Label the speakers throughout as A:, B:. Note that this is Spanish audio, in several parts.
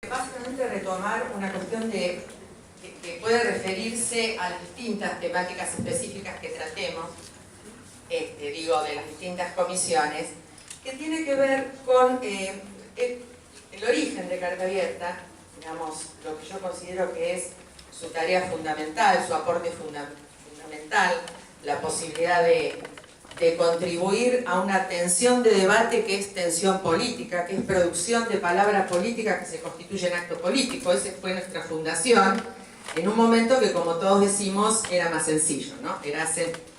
A: Básicamente retomar una cuestión que puede referirse a las distintas temáticas específicas que tratemos, digo, de las distintas comisiones, que tiene que ver con el origen de Carta Abierta, digamos, lo que yo considero que es su tarea fundamental, su aporte fundamental, la posibilidad de contribuir a una tensión de debate que es tensión política, que es producción de palabra política que se constituye en acto político. Esa fue nuestra fundación, en un momento que, como todos decimos, era más sencillo, ¿no? Era,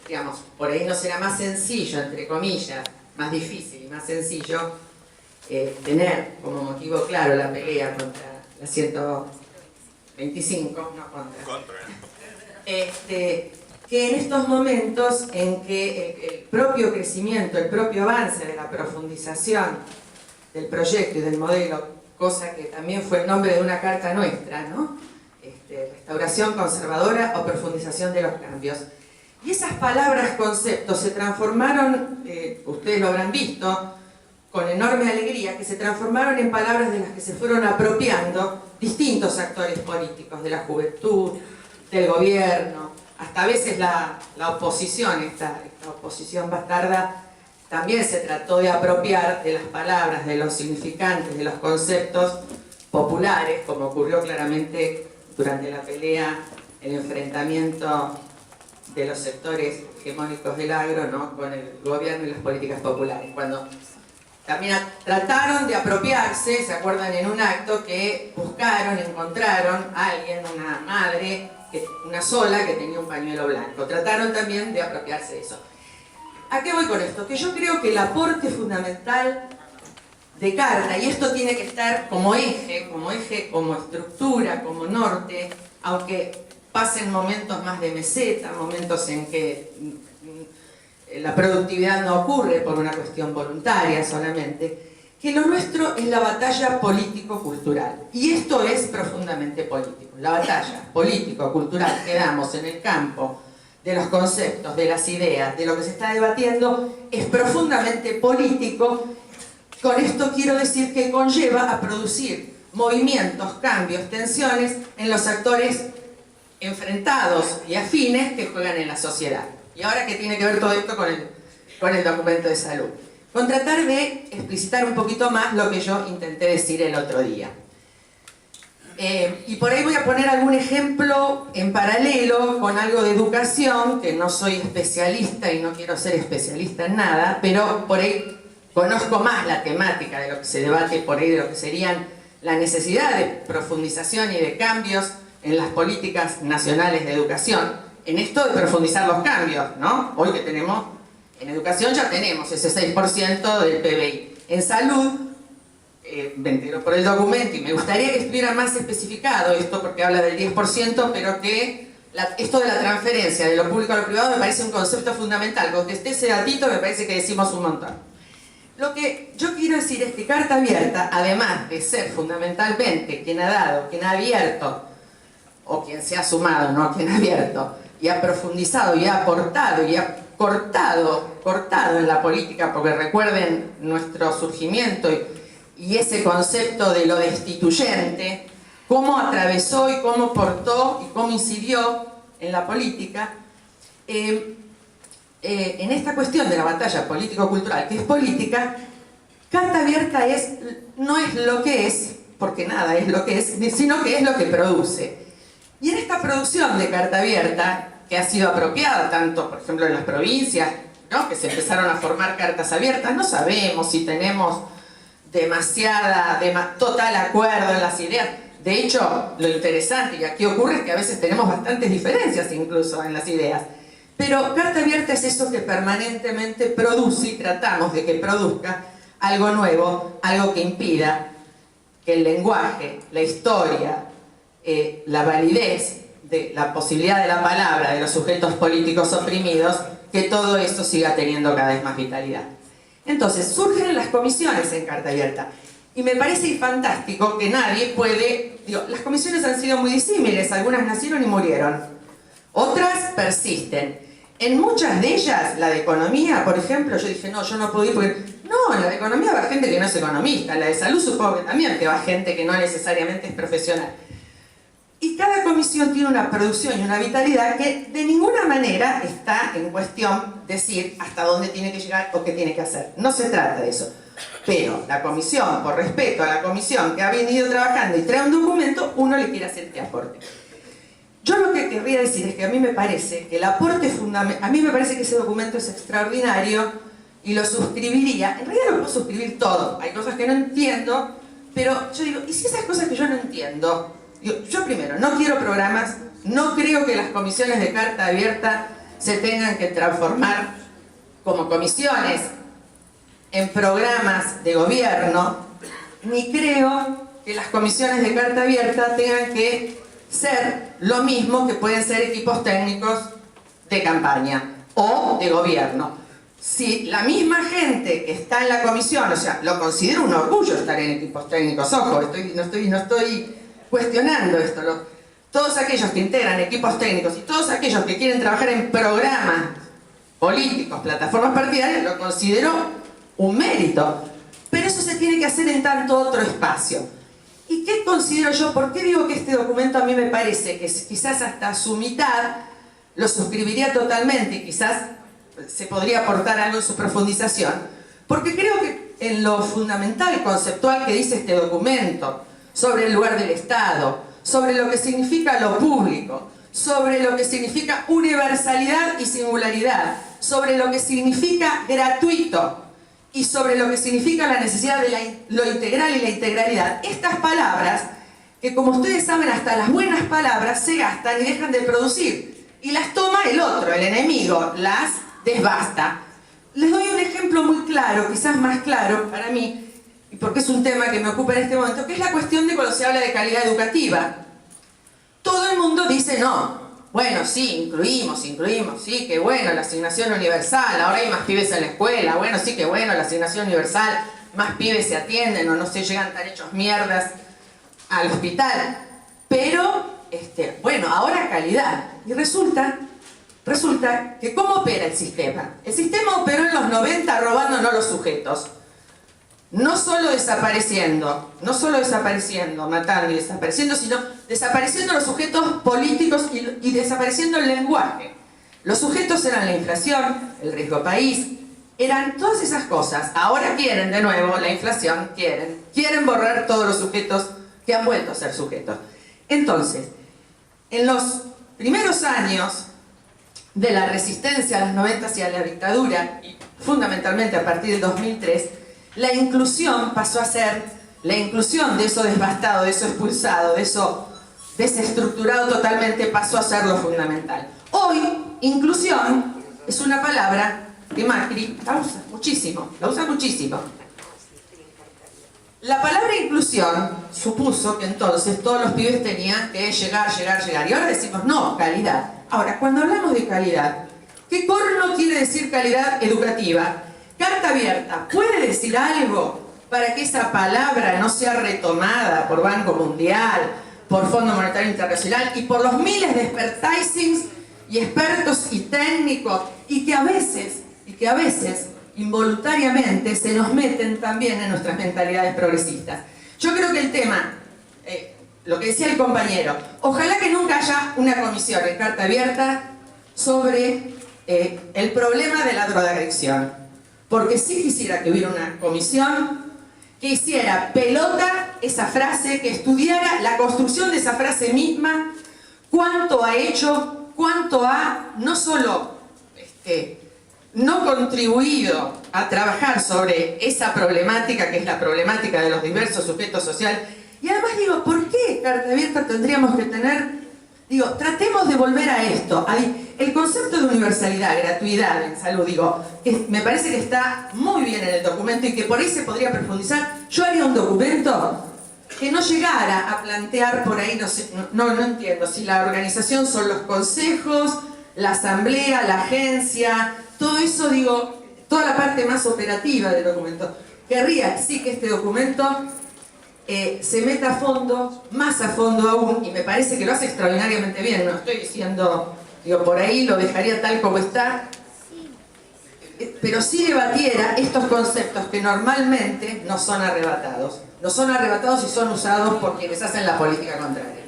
A: digamos, por ahí nos era más sencillo, entre comillas, más difícil y más sencillo, tener como motivo claro la pelea contra la 125, no contra. Que en estos momentos en que el propio crecimiento, el propio avance de la profundización del proyecto y del modelo, cosa que también fue el nombre de una carta nuestra, ¿no? Restauración conservadora o profundización de los cambios. Y esas palabras, conceptos, se transformaron, ustedes lo habrán visto, con enorme alegría, que se transformaron en palabras de las que se fueron apropiando distintos actores políticos, de la juventud, del gobierno, hasta a veces la oposición, esta oposición bastarda, también se trató de apropiar de las palabras, de los significantes, de los conceptos populares, como ocurrió claramente durante la pelea, el enfrentamiento de los sectores hegemónicos del agro, ¿no?, con el gobierno y las políticas populares. Cuando también trataron de apropiarse, ¿se acuerdan? En un acto que buscaron, encontraron a alguien, una madre, una sola que tenía un pañuelo blanco. Trataron también de apropiarse de eso. ¿A qué voy con esto? Que yo creo que el aporte fundamental de Carta, y esto tiene que estar como eje, como estructura, como norte, aunque pasen momentos más de meseta, momentos en que la productividad no ocurre por una cuestión voluntaria solamente, que lo nuestro es la batalla político-cultural. Y esto es profundamente político. La batalla político-cultural que damos en el campo de los conceptos, de las ideas, de lo que se está debatiendo, es profundamente político. Con esto quiero decir que conlleva a producir movimientos, cambios, tensiones en los actores enfrentados y afines que juegan en la sociedad. Y ahora, ¿qué tiene que ver todo esto con el documento de salud? Con tratar de explicitar un poquito más lo que yo intenté decir el otro día. Y por ahí voy a poner algún ejemplo en paralelo con algo de educación, que no soy especialista y no quiero ser especialista en nada, pero por ahí conozco más la temática de lo que se debate, por ahí de lo que serían la necesidad de profundización y de cambios en las políticas nacionales de educación, en esto de profundizar los cambios, ¿no? Hoy que tenemos, en educación ya tenemos ese 6% del PBI. En salud, me entero por el documento y me gustaría que estuviera más especificado esto, porque habla del 10%, pero que esto de la transferencia de lo público a lo privado me parece un concepto fundamental. Con que esté ese datito me parece que decimos un montón. Lo que yo quiero decir es que Carta Abierta, además de ser fundamentalmente quien ha dado, quien ha abierto, o quien se ha sumado, no quien ha abierto, y ha profundizado y ha aportado y ha cortado en la política, porque recuerden nuestro surgimiento y ese concepto de lo destituyente, cómo atravesó y cómo portó y cómo incidió en la política, en esta cuestión de la batalla político-cultural, que es política, Carta Abierta no es lo que es, porque nada es lo que es, sino que es lo que produce. Y en esta producción de Carta Abierta, que ha sido apropiada tanto, por ejemplo, en las provincias, ¿no?, que se empezaron a formar cartas abiertas, no sabemos si tenemos total acuerdo en las ideas. De hecho, lo interesante, y aquí ocurre, es que a veces tenemos bastantes diferencias incluso en las ideas. Pero Carta Abierta es eso que permanentemente produce, y tratamos de que produzca algo nuevo, algo que impida que el lenguaje, la historia, la validez de la posibilidad de la palabra de los sujetos políticos oprimidos, que todo esto siga teniendo cada vez más vitalidad. Entonces, surgen las comisiones en Carta Abierta. Y me parece fantástico que nadie puede... las comisiones han sido muy disímiles, algunas nacieron y murieron. Otras persisten. En muchas de ellas, la de economía, por ejemplo, yo dije, no, yo no puedo ir porque... No, en la de economía va gente que no es economista, en la de salud supongo que también, que va gente que no necesariamente es profesional. Y cada comisión tiene una producción y una vitalidad que de ninguna manera está en cuestión decir hasta dónde tiene que llegar o qué tiene que hacer. No se trata de eso. Pero la comisión, por respeto a la comisión que ha venido trabajando y trae un documento, uno le quiere hacer este aporte. Yo lo que querría decir es que a mí me parece que el aporte fundamental, a mí me parece que ese documento es extraordinario y lo suscribiría. En realidad lo puedo suscribir todo. Hay cosas que no entiendo, pero yo digo, ¿y si esas cosas que yo no entiendo? Yo primero, no quiero programas, no creo que las comisiones de carta abierta se tengan que transformar como comisiones en programas de gobierno, ni creo que las comisiones de carta abierta tengan que ser lo mismo que pueden ser equipos técnicos de campaña o de gobierno. Si la misma gente que está en la comisión, o sea, lo considero un orgullo estar en equipos técnicos, ojo, no estoy cuestionando esto, todos aquellos que integran equipos técnicos y todos aquellos que quieren trabajar en programas políticos, plataformas partidarias, lo considero un mérito, pero eso se tiene que hacer en tanto otro espacio. ¿Y qué considero yo? ¿Por qué digo que este documento a mí me parece que quizás hasta su mitad lo suscribiría totalmente y quizás se podría aportar algo en su profundización? Porque creo que en lo fundamental y conceptual que dice este documento sobre el lugar del Estado, sobre lo que significa lo público, sobre lo que significa universalidad y singularidad, sobre lo que significa gratuito y sobre lo que significa la necesidad de lo integral y la integralidad. Estas palabras, que como ustedes saben, hasta las buenas palabras se gastan y dejan de producir, y las toma el otro, el enemigo, las desbasta. Les doy un ejemplo muy claro, quizás más claro para mí, y porque es un tema que me ocupa en este momento, que es la cuestión de cuando se habla de calidad educativa. Todo el mundo dice no. Bueno, sí, incluimos, sí, qué bueno, la asignación universal, ahora hay más pibes en la escuela, bueno, sí, qué bueno, la asignación universal, más pibes se atienden o no se llegan tan hechos mierdas al hospital. Pero, bueno, ahora calidad. Y resulta que ¿cómo opera el sistema? El sistema operó en los 90 robándonos los sujetos. No solo desapareciendo, matando y desapareciendo, sino desapareciendo los sujetos políticos y desapareciendo el lenguaje. Los sujetos eran la inflación, el riesgo país, eran todas esas cosas. Ahora quieren de nuevo la inflación, quieren borrar todos los sujetos que han vuelto a ser sujetos. Entonces, en los primeros años de la resistencia a los 90 hacia la dictadura, y fundamentalmente a partir del 2003, la inclusión pasó a ser, la inclusión de eso devastado, de eso expulsado, de eso desestructurado totalmente, pasó a ser lo fundamental. Hoy, inclusión es una palabra que Macri la usa muchísimo. La palabra inclusión supuso que entonces todos los pibes tenían que llegar, y ahora decimos no, calidad. Ahora, cuando hablamos de calidad, ¿qué corno quiere decir calidad educativa? Carta abierta, ¿puede decir algo para que esa palabra no sea retomada por Banco Mundial, por Fondo Monetario Internacional y por los miles de expertisings y expertos y técnicos y que a veces involuntariamente se nos meten también en nuestras mentalidades progresistas? Yo creo que el tema, lo que decía el compañero, ojalá que nunca haya una comisión en carta abierta sobre el problema de la drogadicción. Porque sí quisiera que hubiera una comisión que hiciera pelota esa frase, que estudiara la construcción de esa frase misma, cuánto ha hecho, cuánto ha no solo no contribuido a trabajar sobre esa problemática que es la problemática de los diversos sujetos sociales. Y además digo, ¿por qué carta abierta tendríamos que tener? Digo, tratemos de volver a esto. El concepto de universalidad, gratuidad en salud, digo, que me parece que está muy bien en el documento y que por ahí se podría profundizar. Yo haría un documento que no llegara a plantear por ahí, no sé, no entiendo, si la organización son los consejos, la asamblea, la agencia, todo eso, digo, toda la parte más operativa del documento. Querría sí que este documento se meta a fondo, más a fondo aún, y me parece que lo hace extraordinariamente bien. No estoy diciendo, digo, por ahí lo dejaría tal como está. pero sí debatiera estos conceptos que normalmente no son arrebatados. No son arrebatados y son usados por quienes hacen la política contraria.